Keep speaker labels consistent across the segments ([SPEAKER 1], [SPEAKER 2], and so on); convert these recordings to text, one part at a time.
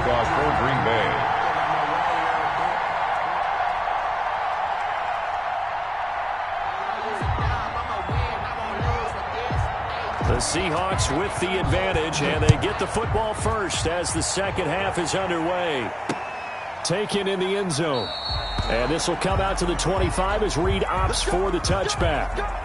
[SPEAKER 1] kickoff for Green Bay.
[SPEAKER 2] The Seahawks with the advantage, and they get the football first as the second half is underway. Taken in the end zone. And this will come out to the 25 as Reed opts for the touchback.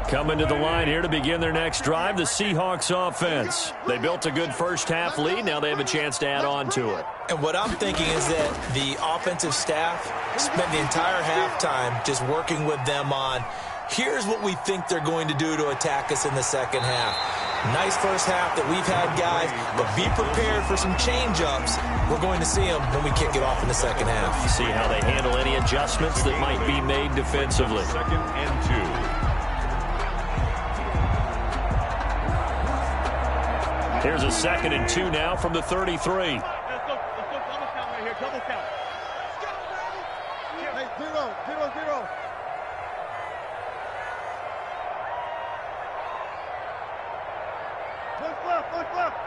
[SPEAKER 2] Coming to the line here to begin their next drive, the Seahawks offense. They built a good first-half lead. Now they have a chance to add on to it.
[SPEAKER 3] And what I'm thinking is that the offensive staff spent the entire halftime just working with them on, here's what we think they're going to do to attack us in the second half. Nice first half that we've had, guys, but be prepared for some change-ups. We're going to see them when we kick it off in the second half.
[SPEAKER 2] See how they handle any adjustments that might be made defensively.
[SPEAKER 1] 2nd and 2.
[SPEAKER 2] Here's a 2nd and 2 now from the 33.
[SPEAKER 4] Let's go double count right here, double count. Hey, 0-0-0. Push left.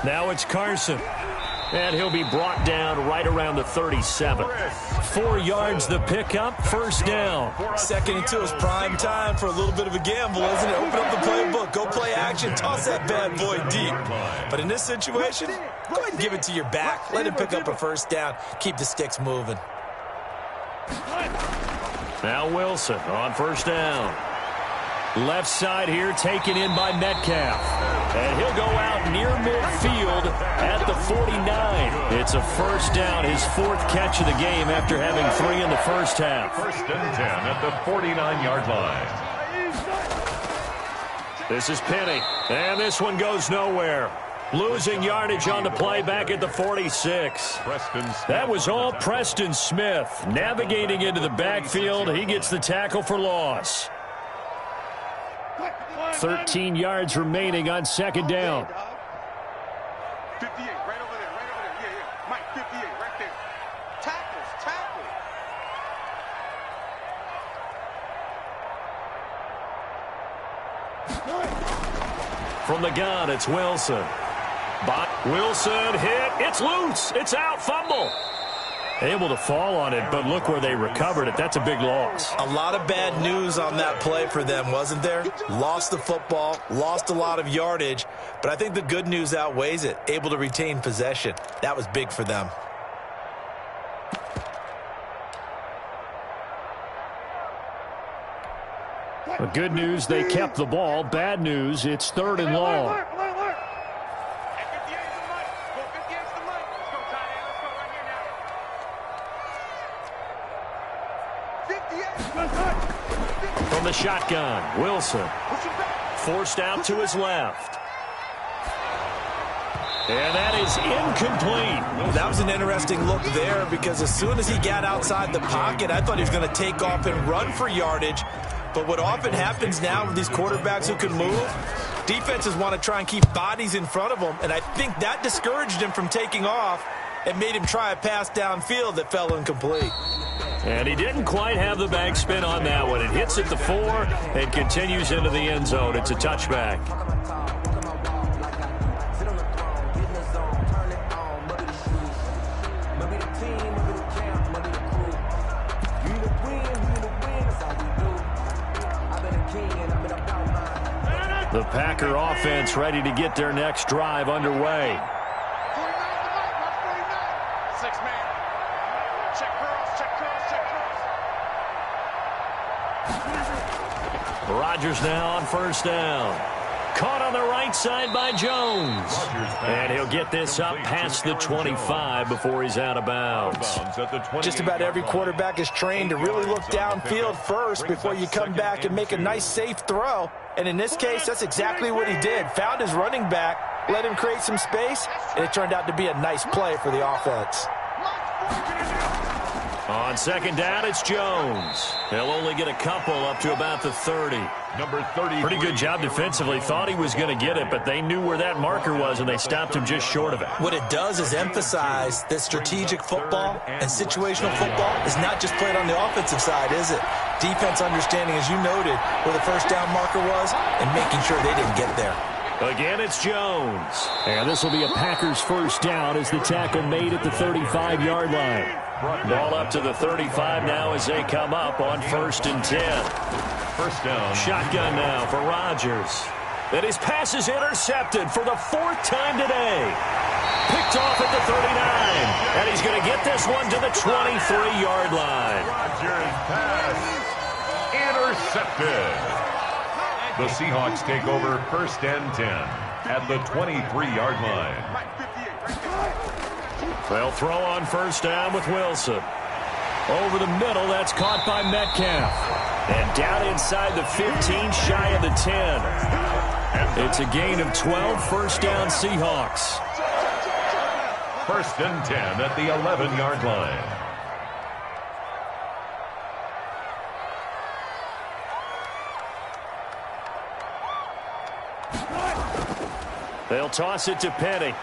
[SPEAKER 2] Now it's Carson. And he'll be brought down right around the 37. 4 yards the pickup, first down.
[SPEAKER 3] 2nd and 2 is prime time for a little bit of a gamble, isn't it? Open up the playbook, go play action, toss that bad boy deep. But in this situation, go ahead and give it to your back. Let him pick up a first down. Keep the sticks moving.
[SPEAKER 2] Now Wilson on first down. Left side here taken in by Metcalf. And he'll go out near midfield at the 49. It's a first down, his 4th catch of the game after having 3 in the first half.
[SPEAKER 1] 1st and 10 at the 49-yard line.
[SPEAKER 2] This is Penny, and this one goes nowhere. Losing yardage on the play back at the 46. That was all Preston Smith. Navigating into the backfield, he gets the tackle for loss. 13 yards remaining on 2nd down.
[SPEAKER 4] 58, right over there. Yeah. Mike, 58, right there. Tackle.
[SPEAKER 2] From the gun, it's Wilson. Wilson hit. It's loose. It's out. Fumble. Able to fall on it, but look where they recovered it. That's a big loss.
[SPEAKER 3] A lot of bad news on that play for them, wasn't there? Lost the football, lost a lot of yardage, but I think the good news outweighs it. Able to retain possession. That was big for them.
[SPEAKER 2] But good news, they kept the ball. Bad news, it's 3rd and long. From the shotgun, Wilson. Forced out to his left. And that is incomplete.
[SPEAKER 3] That was an interesting look there because as soon as he got outside the pocket, I thought he was going to take off and run for yardage. But what often happens now with these quarterbacks who can move, defenses want to try and keep bodies in front of them, and I think that discouraged him from taking off and made him try a pass downfield that fell incomplete.
[SPEAKER 2] And he didn't quite have the back spin on that one. It hits at the 4 and continues into the end zone. It's a touchback. The Packer offense ready to get their next drive underway.
[SPEAKER 4] 6-man. Check cross.
[SPEAKER 2] Rodgers now on first down. Caught on the right side by Jones. And he'll get this up past the 25 before he's out of bounds.
[SPEAKER 3] Just about every quarterback is trained to really look downfield first before you come back and make a nice, safe throw. And in this case, that's exactly what he did. Found his running back, let him create some space, and it turned out to be a nice play for the offense.
[SPEAKER 2] On second down, it's Jones. He'll only get a couple up to about the 30.
[SPEAKER 1] Number 30.
[SPEAKER 2] Pretty good job defensively. Thought he was going to get it, but they knew where that marker was, and they stopped him just short of it.
[SPEAKER 3] What it does is emphasize that strategic football and situational football is not just played on the offensive side, is it? Defense understanding, as you noted, where the first down marker was and making sure they didn't get there.
[SPEAKER 2] Again, it's Jones. And this will be a Packers first down as the tackle made at the 35-yard line. Ball up to the 35 now as they come up on 1st and 10.
[SPEAKER 1] First down.
[SPEAKER 2] Shotgun now for Rodgers. And his pass is intercepted for the 4th time today. Picked off at the 39. And he's going to get this one to the 23-yard line.
[SPEAKER 1] Rodgers pass intercepted. The Seahawks take over 1st and 10 at the 23-yard line.
[SPEAKER 2] They'll throw on 1st down with Wilson. Over the middle, that's caught by Metcalf. And down inside the 15, shy of the 10. It's a gain of 12, 1st down Seahawks.
[SPEAKER 1] 1st and 10 at the 11-yard line.
[SPEAKER 2] They'll toss it to Penny.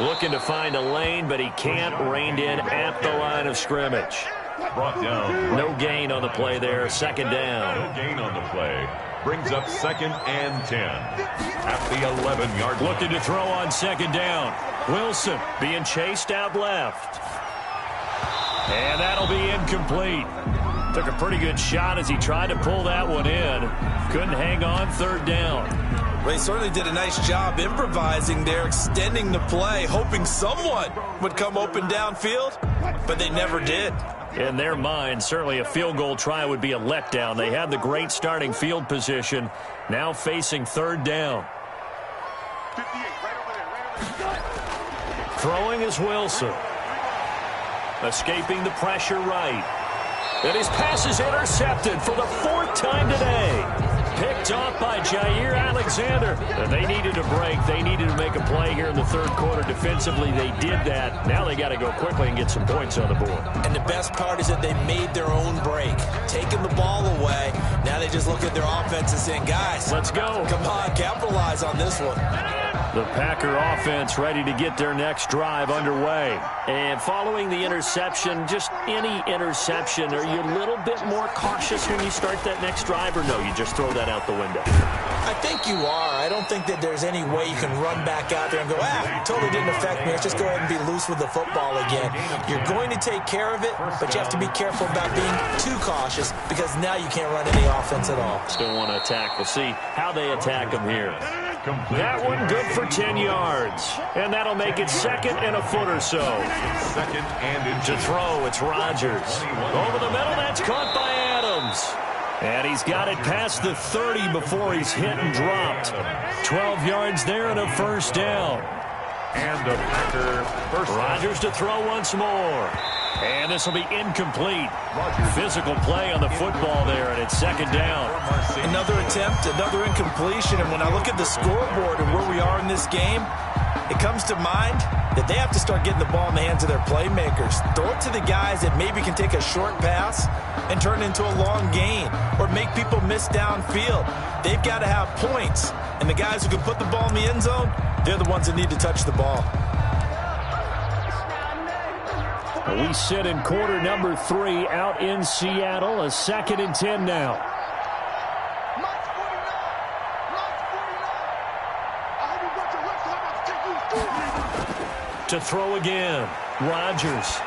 [SPEAKER 2] Looking to find a lane, but he can't. Reined in at the line of scrimmage.
[SPEAKER 1] Brought down.
[SPEAKER 2] No gain on the play there. 2nd down.
[SPEAKER 1] No gain on the play. Brings up 2nd and 10 at the 11-yard line.
[SPEAKER 2] Looking to throw on 2nd down. Wilson being chased out left. And that'll be incomplete. Took a pretty good shot as he tried to pull that one in. Couldn't hang on. 3rd down.
[SPEAKER 3] Well, he certainly did a nice job improvising there, extending the play, hoping someone would come open downfield, but they never did.
[SPEAKER 2] In their mind, certainly a field goal try would be a letdown. They had the great starting field position, now facing 3rd down. Throwing is Wilson. Escaping the pressure right. And his pass is intercepted for the 4th time today. Picked off by Jair Alexander. And they needed a break. They needed to make a play here in the 3rd quarter. Defensively, they did that. Now they got to go quickly and get some points on the board.
[SPEAKER 3] And the best part is that they made their own break. Taking the ball away. Now they just look at their offense and saying, guys,
[SPEAKER 2] let's go.
[SPEAKER 3] Come on, capitalize on this one.
[SPEAKER 2] The Packer offense ready to get their next drive underway. And following the interception, just any interception, are you a little bit more cautious when you start that next drive, or no, you just throw that out the window?
[SPEAKER 3] I think you are. I don't think that there's any way you can run back out there and go, totally didn't affect me. Let's just go ahead and be loose with the football again. You're going to take care of it, but you have to be careful about being too cautious because now you can't run any offense at all.
[SPEAKER 2] Still want to attack. We'll see how they attack them here. That one good for 10 yards. And that'll make it 2nd and a foot or so.
[SPEAKER 1] 2nd and
[SPEAKER 2] to throw, it's Rodgers. Over the middle, that's caught by Adams. And he's got it past the 30 before he's hit and dropped. 12 yards there and a 1st down.
[SPEAKER 1] And a Packer first.
[SPEAKER 2] Rodgers to throw once more. And this will be incomplete. Physical play on the football there, and it's 2nd down.
[SPEAKER 3] Another attempt, another incompletion. And when I look at the scoreboard and where we are in this game, it comes to mind that they have to start getting the ball in the hands of their playmakers. Throw it to the guys that maybe can take a short pass and turn it into a long gain or make people miss downfield. They've got to have points. And the guys who can put the ball in the end zone, they're the ones that need to touch the ball.
[SPEAKER 2] We sit in quarter number 3 out in Seattle. A 2nd and 10 now. To throw again, Rodgers.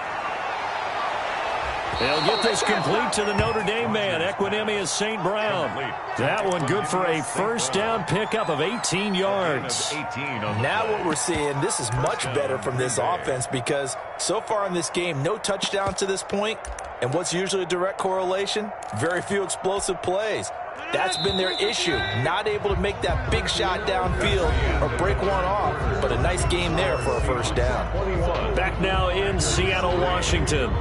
[SPEAKER 2] They'll get this complete to the Notre Dame man, Equinemius St. Brown. That one good for a 1st down pickup of 18 yards.
[SPEAKER 3] Now what we're seeing, this is much better from this offense because so far in this game, no touchdown to this point. And what's usually a direct correlation? Very few explosive plays. That's been their issue. Not able to make that big shot downfield or break one off. But a nice game there for a 1st down.
[SPEAKER 2] Back now in Seattle, Washington.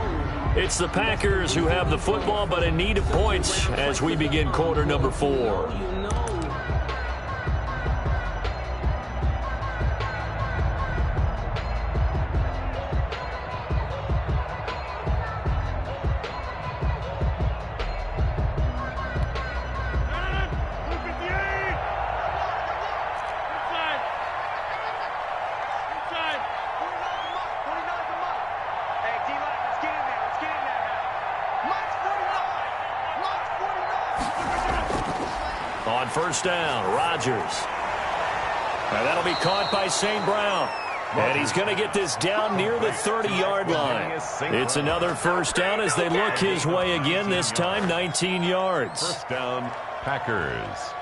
[SPEAKER 2] It's the Packers who have the football, but in need of points as we begin quarter number 4. On first down, Rodgers. And that'll be caught by St. Brown. And he's going to get this down near the 30-yard line. It's another first down as they look his way again, this time 19 yards.
[SPEAKER 1] First down, Packers.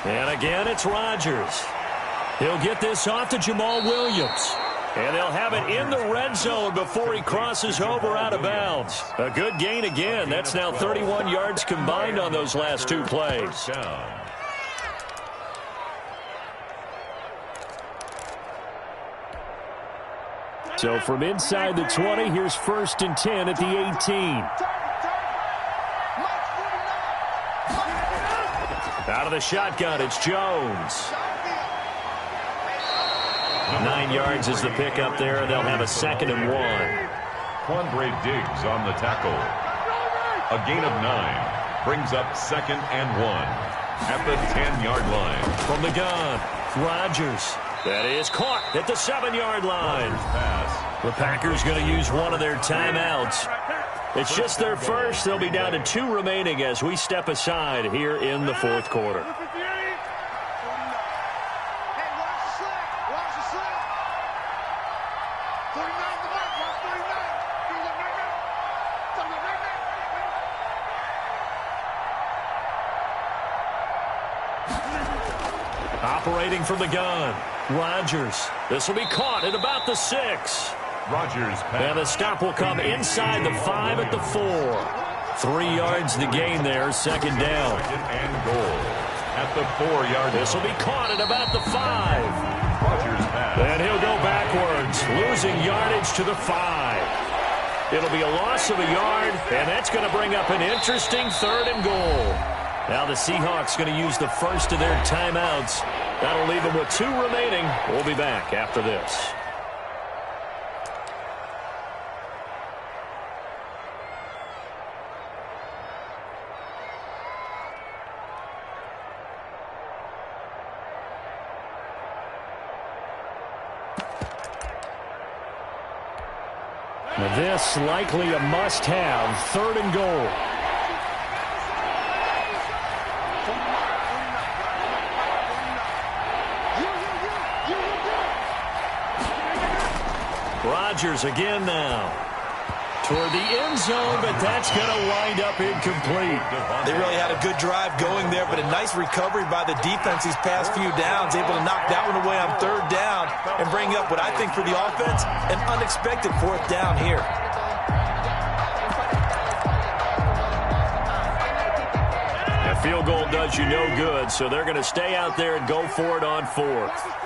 [SPEAKER 2] And again, it's Rodgers. He'll get this off to Jamal Williams. And they'll have it in the red zone before he crosses over out of bounds. A good gain again. That's now 31 yards combined on those last two plays. So from inside the 20, here's 1st and 10 at the 18. Out of the shotgun, it's Jones. 9 yards is the pickup there, and they'll have a 2nd and 1.
[SPEAKER 1] Quandre Diggs on the tackle. A gain of 9 brings up 2nd and 1 at the 10-yard line.
[SPEAKER 2] From the gun, Rodgers. That is caught at the 7-yard line. The Packers going to use one of their timeouts. It's just their first. They'll be down to 2 remaining as we step aside here in the 4th quarter. Operating from the gun, Rodgers. This will be caught at about the 6.
[SPEAKER 1] Rodgers.
[SPEAKER 2] And the stop will come inside the 5 at the 4. 3 yards to gain there, 2nd down.
[SPEAKER 1] 2nd and goal at the 4-yard line.
[SPEAKER 2] This will be caught at about the 5.
[SPEAKER 1] Rodgers pass.
[SPEAKER 2] And he'll go backwards, losing yardage to the 5. It'll be a loss of a yard, and that's going to bring up an interesting 3rd and goal. Now the Seahawks going to use the first of their timeouts. That'll leave them with 2 remaining. We'll be back after this. Now this likely a must-have, 3rd and goal. Rodgers again now. Toward the end zone, but that's going to wind up incomplete.
[SPEAKER 3] They really had a good drive going there, but a nice recovery by the defense these past few downs, able to knock that one away on 3rd down and bring up what I think for the offense, an unexpected 4th down here.
[SPEAKER 2] A field goal does you no good, so they're going to stay out there and go for it on 4th.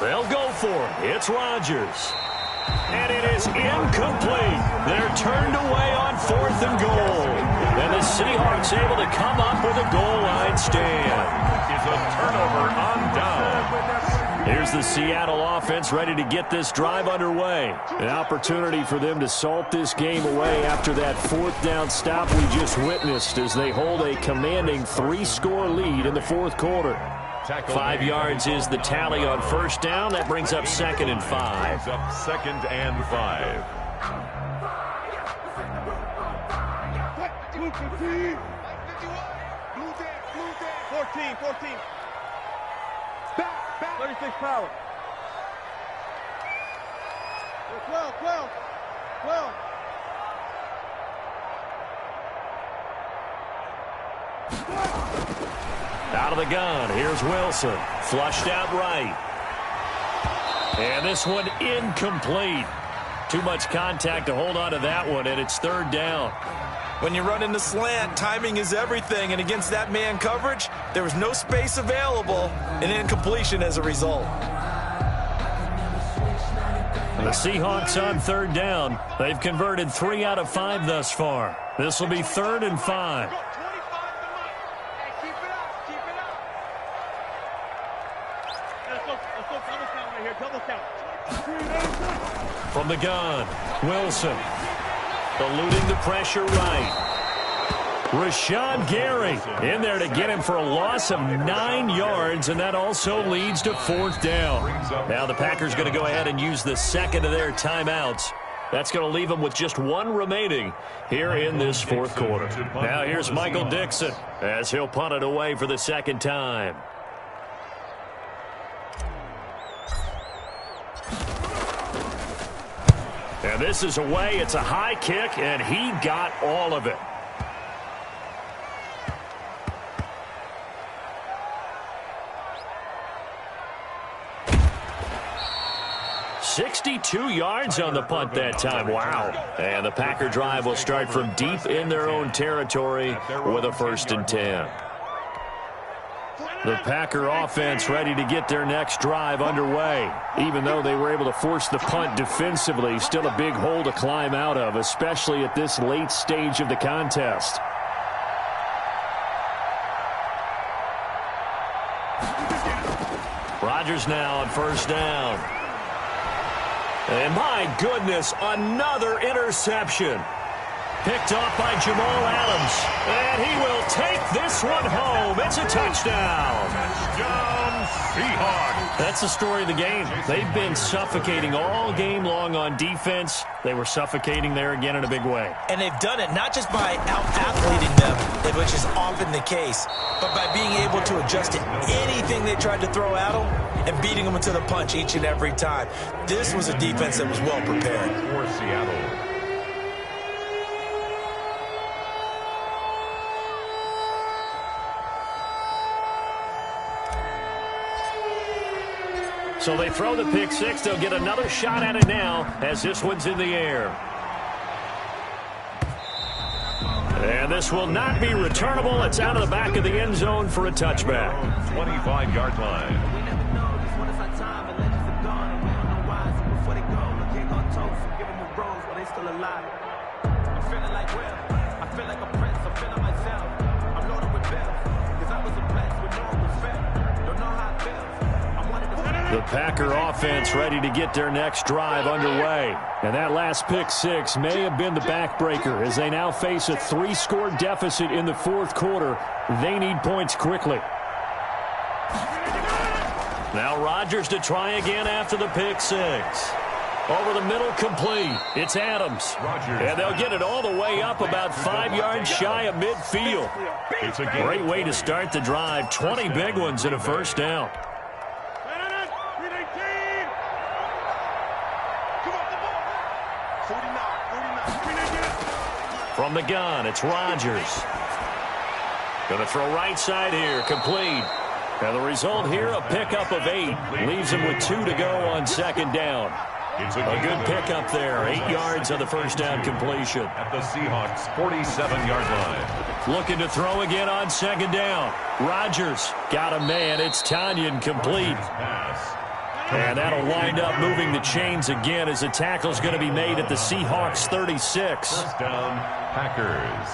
[SPEAKER 2] They'll go for it. It's Rodgers. And it is incomplete. They're turned away on 4th and goal. And the Seahawks able to come up with a goal line stand.
[SPEAKER 1] Is a turnover on down.
[SPEAKER 2] Here's the Seattle offense ready to get this drive underway. An opportunity for them to salt this game away after that 4th down stop we just witnessed as they hold a commanding 3-score lead in the 4th quarter. 5 yards is the tally on 1st down. That brings up 2nd and 5.
[SPEAKER 1] Brings up 2nd and 5.
[SPEAKER 4] 14. Back. 36 power. 12.
[SPEAKER 2] Out of the gun, here's Wilson. Flushed out right. And this one incomplete. Too much contact to hold on to that one, and it's 3rd down.
[SPEAKER 3] When you run in the slant, timing is everything, and against that man coverage, there was no space available, and incompletion as a result.
[SPEAKER 2] The Seahawks on third down. They've converted 3 out of 5 thus far. This will be 3rd and 5. From the gun, Wilson. Eluding the pressure right. Rashawn Gary in there to get him for a loss of 9 yards, and that also leads to 4th down. Now the Packers going to go ahead and use the second of their timeouts. That's going to leave them with just 1 remaining here in this 4th quarter. Now here's Michael Dixon as he'll punt it away for the 2nd time. And this is away. It's a high kick, and he got all of it. 62 yards on the punt that time. Wow. And the Packer drive will start from deep in their own territory with a 1st and 10. The Packer offense ready to get their next drive underway. Even though they were able to force the punt defensively, still a big hole to climb out of, especially at this late stage of the contest. Rodgers now on 1st down. And my goodness, another interception. Picked off by Jamal Adams. And he will take this one home. It's a touchdown.
[SPEAKER 1] Touchdown, Seahawks.
[SPEAKER 2] That's the story of the game. They've been suffocating all game long on defense. They were suffocating there again in a big way.
[SPEAKER 3] And they've done it not just by out-athleting them, which is often the case, but by being able to adjust to anything they tried to throw at them and beating them into the punch each and every time. This was a defense that was well prepared.
[SPEAKER 1] For Seattle.
[SPEAKER 2] So they throw the pick six. They'll get another shot at it now as this one's in the air. And this will not be returnable. It's out of the back of the end zone for a touchback.
[SPEAKER 1] 25-yard line.
[SPEAKER 2] The Packer offense ready to get their next drive underway. And that last pick six may have been the backbreaker as they now face a 3-score deficit in the 4th quarter. They need points quickly. Now Rodgers to try again after the pick six. Over the middle, complete. It's Adams. And they'll get it all the way up about 5 yards shy of midfield.
[SPEAKER 1] It's a
[SPEAKER 2] great way to start the drive. 20 big ones and a 1st down. From the gun, it's Rodgers. Going to throw right side here, complete. And the result here, a pickup of 8. Leaves him with 2 to go on 2nd down.
[SPEAKER 1] It's
[SPEAKER 2] A good pickup there, 8 yards on the 1st down completion.
[SPEAKER 1] At the Seahawks' 47-yard line.
[SPEAKER 2] Looking to throw again on 2nd down. Rodgers got a man. It's Tanyan complete.
[SPEAKER 1] Pass.
[SPEAKER 2] And that'll wind up moving the chains again as the tackle's going to be made at the Seahawks' 36.
[SPEAKER 1] 1st down, Packers.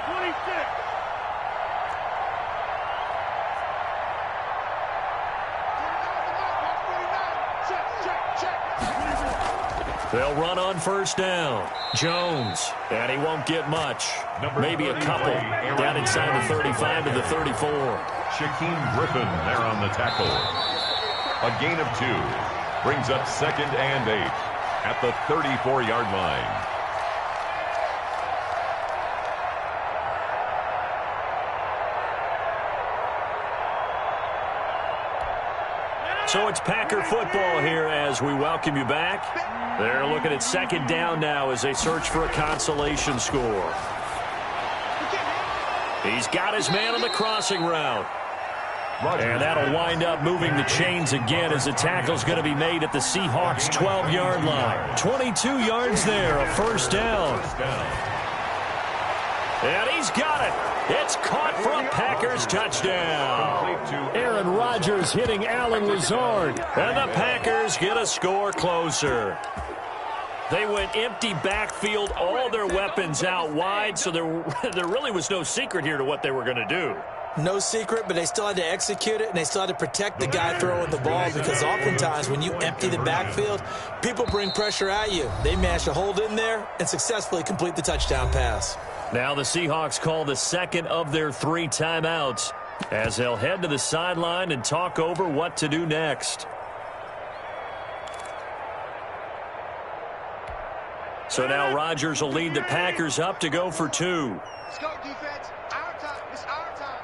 [SPEAKER 2] 26. They'll run on 1st down. Jones, and he won't get much. Maybe a couple. Down inside the 35 to the 34.
[SPEAKER 1] Shaquem Griffin there on the tackle. A gain of 2. Brings up 2nd and 8 at the 34-yard line.
[SPEAKER 2] So it's Packer football here as we welcome you back. They're looking at 2nd down now as they search for a consolation score. He's got his man on the crossing route. And that'll wind up moving the chains again as the tackle's going to be made at the Seahawks' 12-yard line. 22 yards there, a 1st down. And he's got it. It's caught for a Packers touchdown. Aaron Rodgers hitting Alan Lazard. And the Packers get a score closer. They went empty backfield, all their weapons out wide, so there really was no secret here to what they were going to do.
[SPEAKER 3] No secret, but they still had to execute it, and they still had to protect the guy throwing the ball, because oftentimes when you empty the backfield, people bring pressure at you. They managed to hold in there and successfully complete the touchdown pass.
[SPEAKER 2] Now the Seahawks call the second of their 3 timeouts as they'll head to the sideline and talk over what to do next. So now Rodgers will lead the Packers up to go for 2.
[SPEAKER 4] Let's go, defense. Our time. It's our time.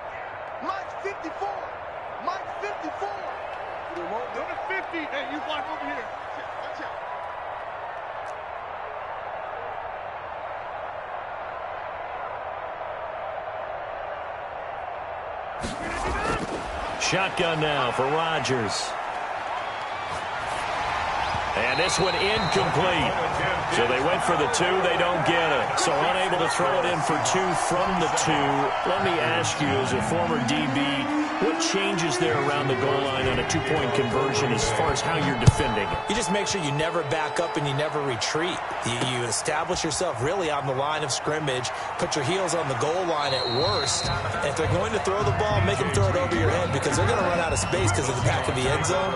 [SPEAKER 4] Mike 54. Mike 54. Go to 50. Hey, you block over here. Watch out.
[SPEAKER 2] Shotgun now for Rodgers. And this one incomplete. So they went for the 2. They don't get it. So unable to throw it in for 2 from the 2. Let me ask you, as a former DB, what changes there around the goal line on a 2-point conversion as far as how you're defending it?
[SPEAKER 3] You just make sure you never back up and you never retreat. You establish yourself really on the line of scrimmage, put your heels on the goal line at worst. And if they're going to throw the ball, make them throw it over your head, because they're going to run out of space because of the back of the end zone.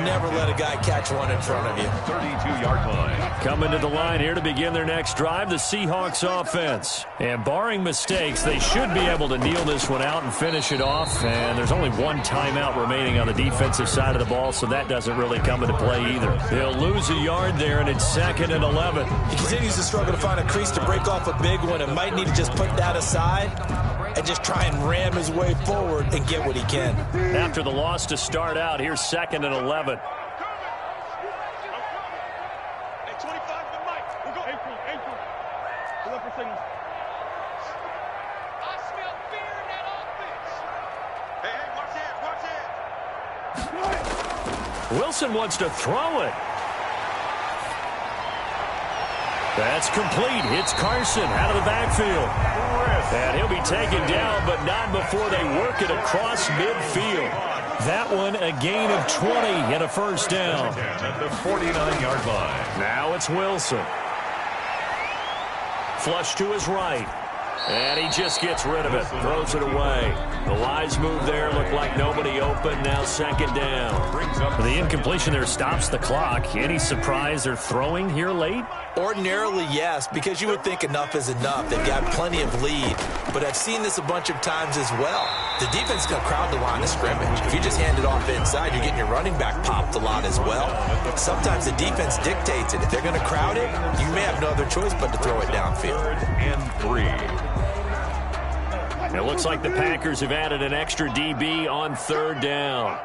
[SPEAKER 3] Never let a guy catch one in front of you.
[SPEAKER 1] 32-yard line.
[SPEAKER 2] Coming to the line here to begin their next drive, the Seahawks offense. And barring mistakes, they should be able to kneel this one out and finish it off. And there's only 1 timeout remaining on the defensive side of the ball, so that doesn't really come into play either. They'll lose a yard there, and it's 2nd and 11.
[SPEAKER 3] He continues to struggle to find a crease to break off a big one, and might need to just put that aside and just try and ram his way forward and get what he can.
[SPEAKER 2] After the loss to start out, here's 2nd and 11. Wilson wants to throw it. That's complete. It's Carson out of the backfield. And he'll be taken down, but not before they work it across midfield. That one a gain of 20 and a first down.
[SPEAKER 1] At the 49-yard line.
[SPEAKER 2] Now it's Wilson. Flush to his right. And he just gets rid of it, throws it away. The wise move there, looked like nobody open, now 2nd down. The incompletion there stops the clock. Any surprise they're throwing here late?
[SPEAKER 3] Ordinarily, yes, because you would think enough is enough. They've got plenty of lead, but I've seen this a bunch of times as well. The defense is going to crowd the line of scrimmage. If you just hand it off inside, you're getting your running back popped a lot as well. Sometimes the defense dictates it. If they're going to crowd it, you may have no other choice but to throw it downfield.
[SPEAKER 1] 3rd and 3.
[SPEAKER 2] It looks like the Packers have added an extra DB on 3rd down.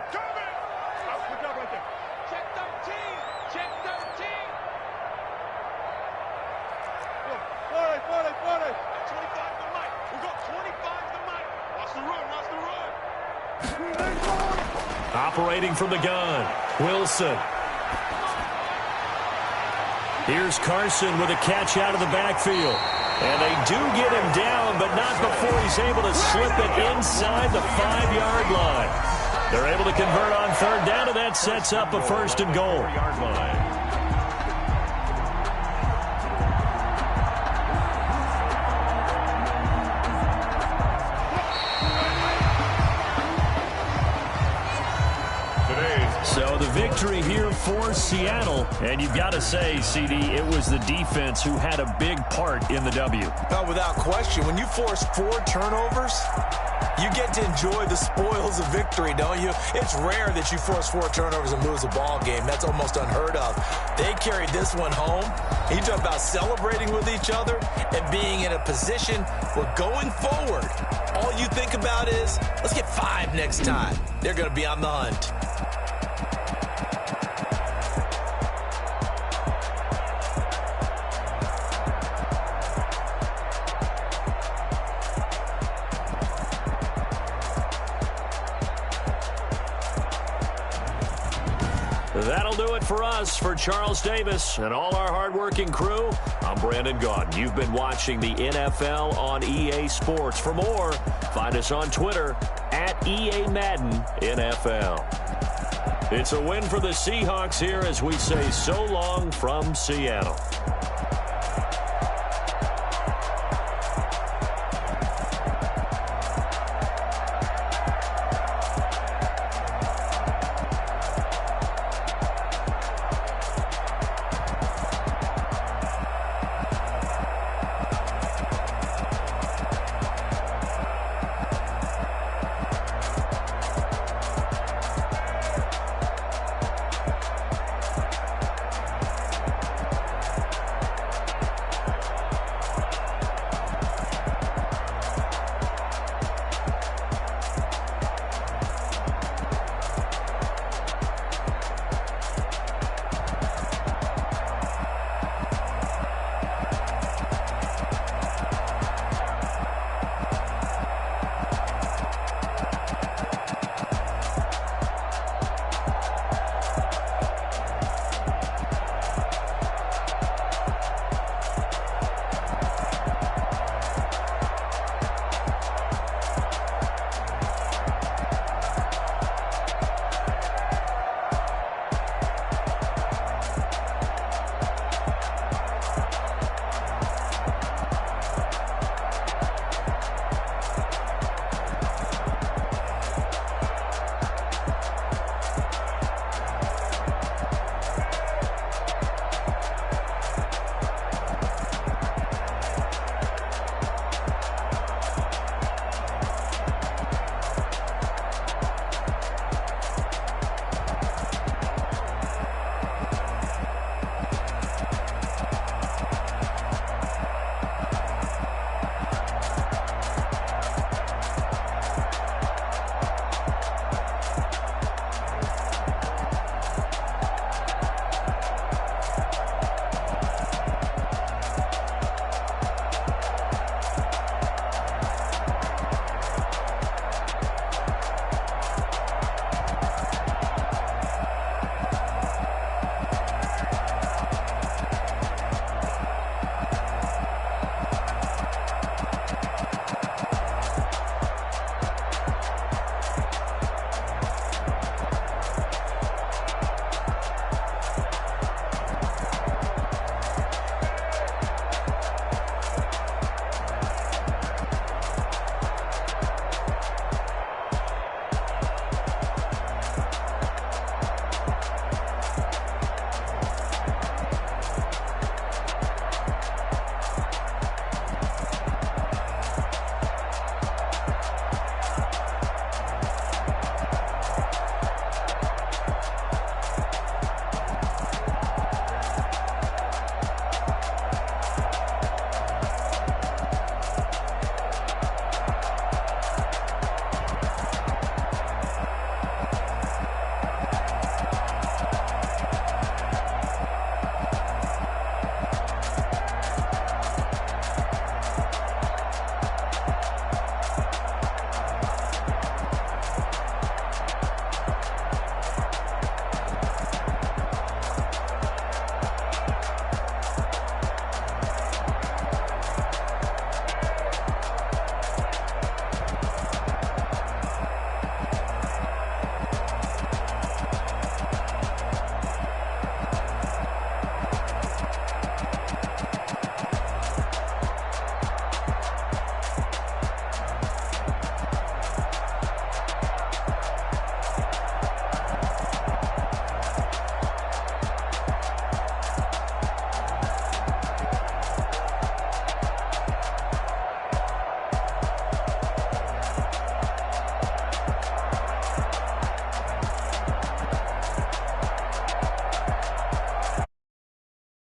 [SPEAKER 2] Operating from the gun, Wilson. Here's Carson with a catch out of the backfield. And they do get him down, but not before he's able to slip it inside the 5-yard line. They're able to convert on 3rd down, and that sets up a 1st and goal. So the victory here for Seattle. And you've got to say, CD, it was the defense who had a big part in the W.
[SPEAKER 3] Oh, without question. When you force 4 turnovers, you get to enjoy the spoils of victory, don't you? It's rare that you force 4 turnovers and lose a ball game. That's almost unheard of. They carried this one home. You talk about celebrating with each other and being in a position where going forward, all you think about is, let's get 5 next time. They're going to be on the hunt.
[SPEAKER 2] That'll do it for us. For Charles Davis and all our hardworking crew, I'm Brandon Gaudin. You've been watching the NFL on EA Sports. For more, find us on Twitter at EA Madden NFL. It's a win for the Seahawks here as we say so long from Seattle.